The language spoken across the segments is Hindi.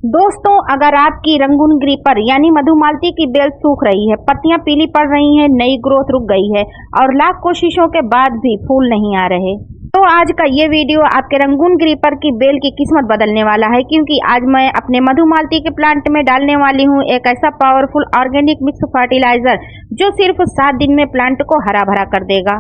दोस्तों, अगर आपकी रंगून ग्रीपर यानी मधुमालती की बेल सूख रही है, पत्तियां पीली पड़ रही हैं, नई ग्रोथ रुक गई है और लाख कोशिशों के बाद भी फूल नहीं आ रहे, तो आज का ये वीडियो आपके रंगून ग्रीपर की बेल की किस्मत बदलने वाला है। क्योंकि आज मैं अपने मधुमालती के प्लांट में डालने वाली हूँ एक ऐसा पावरफुल ऑर्गेनिक मिक्स फर्टिलाइजर जो सिर्फ 7 दिन में प्लांट को हरा भरा कर देगा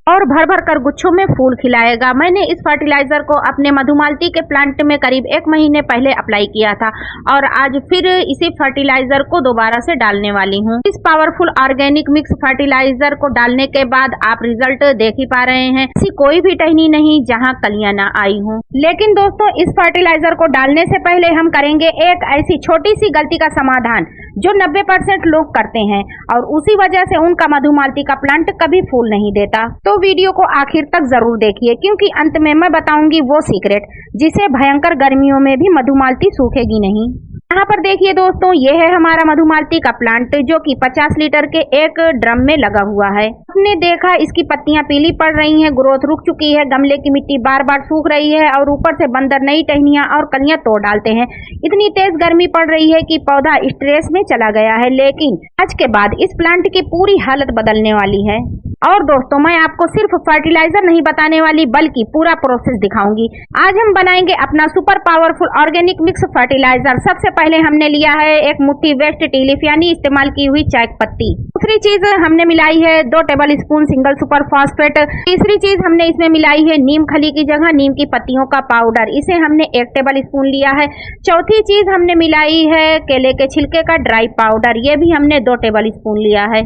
और भर भर कर गुच्छों में फूल खिलाएगा। मैंने इस फर्टिलाइजर को अपने मधुमालती के प्लांट में करीब 1 महीने पहले अप्लाई किया था और आज फिर इसी फर्टिलाइजर को दोबारा से डालने वाली हूँ। इस पावरफुल ऑर्गेनिक मिक्स फर्टिलाइजर को डालने के बाद आप रिजल्ट देख ही पा रहे हैं। ऐसी कोई भी टहनी नहीं जहाँ कलियां ना आई हूँ। लेकिन दोस्तों, इस फर्टिलाइजर को डालने से पहले हम करेंगे एक ऐसी छोटी सी गलती का समाधान जो 90% लोग करते हैं और उसी वजह से उनका मधुमालती का प्लांट कभी फूल नहीं देता। तो वीडियो को आखिर तक जरूर देखिए, क्योंकि अंत में मैं बताऊंगी वो सीक्रेट जिसे भयंकर गर्मियों में भी मधुमालती सूखेगी नहीं। यहाँ पर देखिए दोस्तों, ये है हमारा मधुमालती का प्लांट जो कि 50 लीटर के एक ड्रम में लगा हुआ है। आपने देखा इसकी पत्तियां पीली पड़ रही हैं, ग्रोथ रुक चुकी है, गमले की मिट्टी बार बार सूख रही है और ऊपर से बंदर नई टहनियां और कलियां तोड़ डालते हैं। इतनी तेज गर्मी पड़ रही है कि पौधा स्ट्रेस में चला गया है। लेकिन आज के बाद इस प्लांट की पूरी हालत बदलने वाली है। और दोस्तों, मैं आपको सिर्फ फर्टिलाइजर नहीं बताने वाली बल्कि पूरा प्रोसेस दिखाऊंगी। आज हम बनाएंगे अपना super powerful organic mix fertiliser. सबसे पहले हमने लिया है एक मुट्ठी वेस्ट टी लीफ यानी इस्तेमाल की हुई चाय पत्ती। दूसरी चीज हमने मिलाई है 2 table spoon single super phosphate. तीसरी चीज हमने इसमें मिलाई है नीम खली की जगह नीम की पत्तियों का पाउडर, इसे हमने 1 टेबल स्पून लिया है। चौथी चीज हमने मिलाई है केले के छिलके का ड्राई पाउडर, ये भी हमने 2 टेबल स्पून लिया है।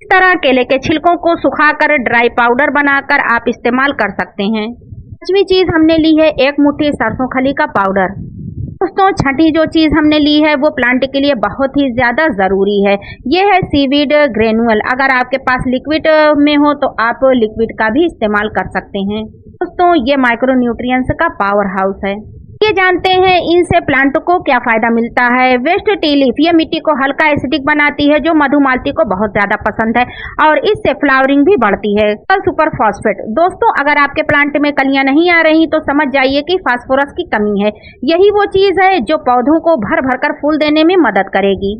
इस तरह केले के छिलकों को सुखाकर ड्राई पाउडर बनाकर आप इस्तेमाल कर सकते हैं। पांचवी चीज हमने ली है 1 मुट्ठी सरसों खली का पाउडर। दोस्तों, छठी जो चीज हमने ली है वो प्लांट के लिए बहुत ही ज्यादा जरूरी है, ये है सीवीड ग्रेनुअल। अगर आपके पास लिक्विड में हो तो आप लिक्विड का भी इस्तेमाल कर सकते हैं। दोस्तों, ये माइक्रो न्यूट्रिएंट्स का पावर हाउस है। ये जानते हैं इनसे प्लांट को क्या फायदा मिलता है। वेस्ट टी लीफ ये मिट्टी को हल्का एसिडिक बनाती है जो मधुमालती को बहुत ज्यादा पसंद है और इससे फ्लावरिंग भी बढ़ती है। सुपर फॉस्फेट, दोस्तों अगर आपके प्लांट में कलियां नहीं आ रही तो समझ जाइए कि फास्फोरस की कमी है। यही वो चीज है जो पौधों को भर भर कर फूल देने में मदद करेगी।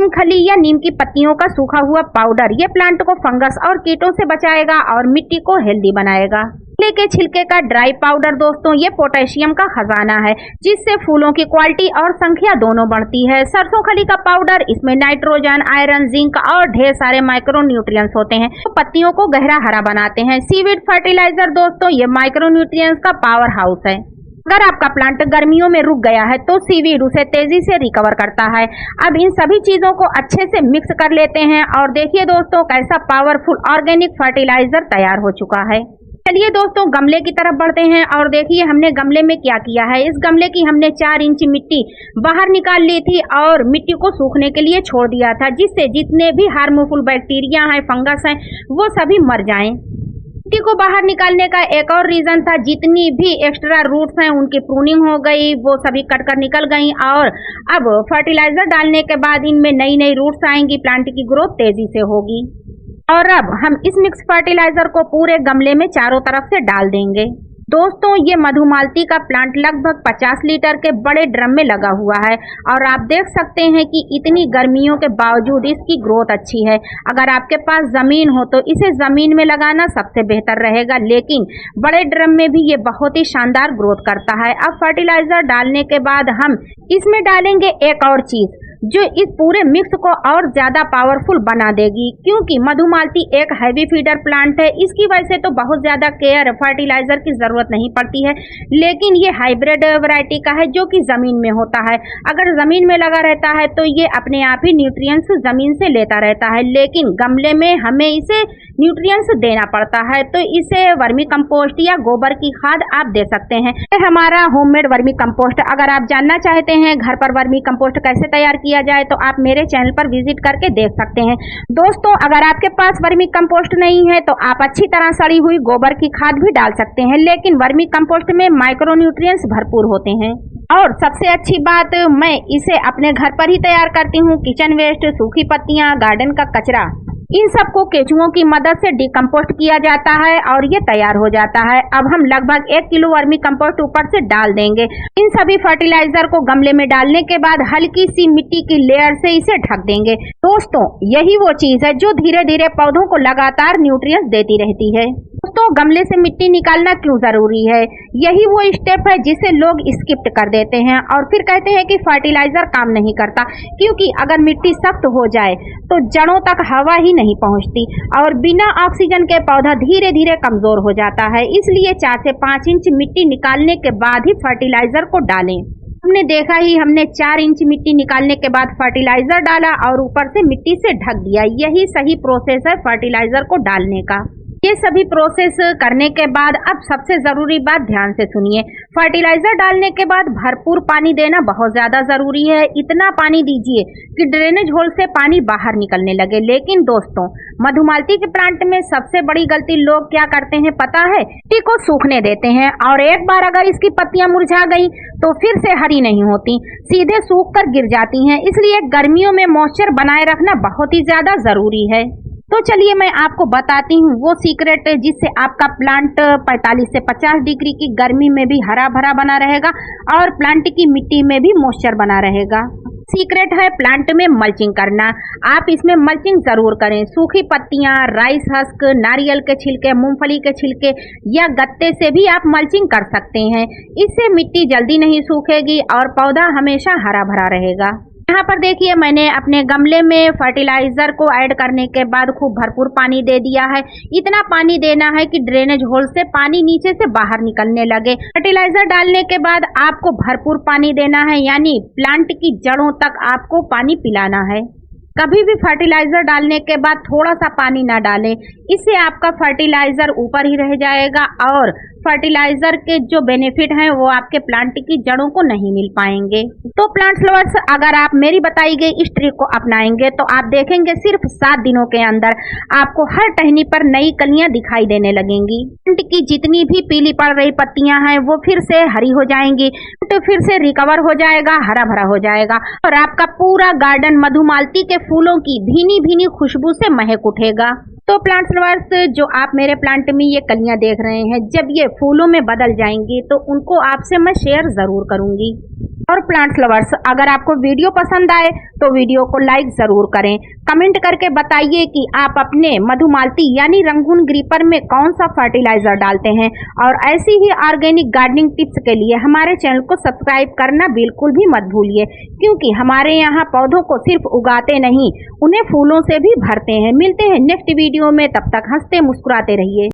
नीम खली या नीम की पत्तियों का सूखा हुआ पाउडर ये प्लांट को फंगस और कीटों से बचाएगा और मिट्टी को हेल्दी बनाएगा। केले के छिलके का ड्राई पाउडर, दोस्तों ये पोटेशियम का खजाना है जिससे फूलों की क्वालिटी और संख्या दोनों बढ़ती है। सरसों खली का पाउडर, इसमें नाइट्रोजन, आयरन, जिंक और ढेर सारे माइक्रो न्यूट्रिएंट्स होते हैं तो पत्तियों को गहरा हरा बनाते हैं। सीवीड फर्टिलाइजर, दोस्तों ये माइक्रो न्यूट्रिएंट्स का पावर हाउस है। अगर आपका प्लांट गर्मियों में रुक गया है तो सीवीड उसे तेजी से रिकवर करता है। अब इन सभी चीजों को अच्छे से मिक्स कर लेते हैं और देखिए दोस्तों कैसा पावरफुल ऑर्गेनिक फर्टिलाइजर तैयार हो चुका है। चलिए दोस्तों, गमले की तरफ बढ़ते हैं और देखिए हमने गमले में क्या किया है। इस गमले की हमने 4 इंच मिट्टी बाहर निकाल ली थी और मिट्टी को सूखने के लिए छोड़ दिया था, जिससे जितने भी हार्मफुल बैक्टीरिया हैं, फंगस हैं, वो सभी मर जाएं। मिट्टी को बाहर निकालने का एक और रीजन था, जितनी भी एक्स्ट्रा रूट्स हैं उनकी प्रूनिंग हो गई, वो सभी कटकर निकल गई और अब फर्टिलाइजर डालने के बाद इनमें नई नई रूट्स आएंगी, प्लांट की ग्रोथ तेजी से होगी। और अब हम इस मिक्स फर्टिलाइजर को पूरे गमले में चारों तरफ से डाल देंगे। दोस्तों, ये मधुमालती का प्लांट लगभग 50 लीटर के बड़े ड्रम में लगा हुआ है और आप देख सकते हैं कि इतनी गर्मियों के बावजूद इसकी ग्रोथ अच्छी है। अगर आपके पास जमीन हो तो इसे जमीन में लगाना सबसे बेहतर रहेगा, लेकिन बड़े ड्रम में भी ये बहुत ही शानदार ग्रोथ करता है। अब फर्टिलाइजर डालने के बाद हम इसमें डालेंगे एक और चीज जो इस पूरे मिक्स को और ज्यादा पावरफुल बना देगी, क्योंकि मधुमालती एक हैवी फीडर प्लांट है। इसकी वजह से तो बहुत ज्यादा केयर फर्टिलाइजर की जरूरत नहीं पड़ती है, लेकिन ये हाइब्रिड वैरायटी का है जो कि जमीन में होता है। अगर जमीन में लगा रहता है तो ये अपने आप ही न्यूट्रिएंट्स जमीन से लेता रहता है, लेकिन गमले में हमें इसे न्यूट्रिएंट्स देना पड़ता है। तो इसे वर्मी कंपोस्ट या गोबर की खाद आप दे सकते हैं। ये हमारा होममेड वर्मी कंपोस्ट। अगर आप जानना चाहते हैं घर पर वर्मी कंपोस्ट कैसे तैयार किया जाए तो आप मेरे चैनल पर विजिट करके देख सकते हैं। दोस्तों, अगर आपके पास वर्मी कंपोस्ट नहीं है तो आप अच्छी तरह सड़ी हुई गोबर की खाद भी डाल सकते हैं, लेकिन वर्मी कंपोस्ट में माइक्रो न्यूट्रिएंट्स भरपूर होते हैं। और सबसे अच्छी बात, मैं इसे अपने घर पर ही तैयार करती हूँ। किचन वेस्ट, सूखी पत्तियां, गार्डन का कचरा इन सबको केचुओं की मदद से डिकम्पोस्ट किया जाता है और ये तैयार हो जाता है। अब हम लगभग 1 किलो वर्मी कंपोस्ट ऊपर से डाल देंगे। इन सभी फर्टिलाइजर को गमले में डालने के बाद हल्की सी मिट्टी की लेयर से इसे ढक देंगे। दोस्तों, यही वो चीज है जो धीरे धीरे पौधों को लगातार न्यूट्रिएंट्स देती रहती है। दोस्तों, गमले से मिट्टी निकालना क्यों जरूरी है? यही वो स्टेप है जिसे लोग स्किप कर देते हैं और फिर कहते हैं कि फर्टिलाइजर काम नहीं करता, क्योंकि अगर मिट्टी सख्त हो जाए तो जड़ों तक हवा ही नहीं पहुंचती और बिना ऑक्सीजन के पौधा धीरे धीरे कमजोर हो जाता है। इसलिए 4 से 5 इंच मिट्टी निकालने के बाद ही फर्टिलाइजर को डालें। हमने देखा ही, हमने 4 इंच मिट्टी निकालने के बाद फर्टिलाइजर डाला और ऊपर से मिट्टी से ढक दिया। यही सही प्रोसेस है फर्टिलाइजर को डालने का। ये सभी प्रोसेस करने के बाद अब सबसे जरूरी बात ध्यान से सुनिए। फर्टिलाइजर डालने के बाद भरपूर पानी देना बहुत ज्यादा जरूरी है। इतना पानी दीजिए कि ड्रेनेज होल से पानी बाहर निकलने लगे। लेकिन दोस्तों, मधुमालती के प्लांट में सबसे बड़ी गलती लोग क्या करते हैं पता है? मिट्टी को सूखने देते हैं और एक बार अगर इसकी पत्तियां मुरझा गई तो फिर से हरी नहीं होती, सीधे सूख कर गिर जाती हैं। इसलिए गर्मियों में मॉइस्चर बनाए रखना बहुत ही ज्यादा जरूरी है। तो चलिए मैं आपको बताती हूँ वो सीक्रेट जिससे आपका प्लांट 45 से 50 डिग्री की गर्मी में भी हरा भरा बना रहेगा और प्लांट की मिट्टी में भी मॉइस्चर बना रहेगा। सीक्रेट है प्लांट में मल्चिंग करना। आप इसमें मल्चिंग जरूर करें। सूखी पत्तियां, राइस हस्क, नारियल के छिलके, मूंगफली के छिलके या गत्ते से भी आप मल्चिंग कर सकते हैं। इससे मिट्टी जल्दी नहीं सूखेगी और पौधा हमेशा हरा भरा रहेगा। यहाँ पर देखिए, मैंने अपने गमले में फर्टिलाइजर को ऐड करने के बाद खूब भरपूर पानी दे दिया है। इतना पानी देना है कि ड्रेनेज होल से पानी नीचे से बाहर निकलने लगे। फर्टिलाइजर डालने के बाद आपको भरपूर पानी देना है, यानी प्लांट की जड़ों तक आपको पानी पिलाना है। कभी भी फर्टिलाइजर डालने के बाद थोड़ा सा पानी ना डालें, इससे आपका फर्टिलाइजर ऊपर ही रह जाएगा और फर्टिलाइजर के जो बेनिफिट हैं वो आपके प्लांट की जड़ों को नहीं मिल पाएंगे। तो प्लांट लवर्स, अगर आप मेरी बताई गई इस ट्रिक को अपनाएंगे तो आप देखेंगे सिर्फ 7 दिनों के अंदर आपको हर टहनी पर नई कलियां दिखाई देने लगेंगी। प्लांट की जितनी भी पीली पड़ रही पत्तियां हैं वो फिर से हरी हो जाएंगी, तो फिर से रिकवर हो जाएगा, हरा भरा हो जाएगा और आपका पूरा गार्डन मधुमालती के फूलों की भीनी भीनी खुशबू से महक उठेगा। तो प्लांट लवर्स, जो आप मेरे प्लांट में ये कलियां देख रहे हैं, जब ये फूलों में बदल जाएंगी तो उनको आपसे मैं शेयर जरूर करूंगी। और प्लांट लवर्स, अगर आपको वीडियो पसंद आए तो वीडियो को लाइक जरूर करें। कमेंट करके बताइए कि आप अपने मधुमालती यानी रंगून ग्रीपर में कौन सा फर्टिलाइजर डालते हैं। और ऐसी ही ऑर्गेनिक गार्डनिंग टिप्स के लिए हमारे चैनल को सब्सक्राइब करना बिल्कुल भी मत भूलिए, क्योंकि हमारे यहाँ पौधों को सिर्फ उगाते नहीं, उन्हें फूलों से भी भरते हैं। मिलते हैं नेक्स्ट वीडियो में, तब तक हंसते मुस्कुराते रहिए।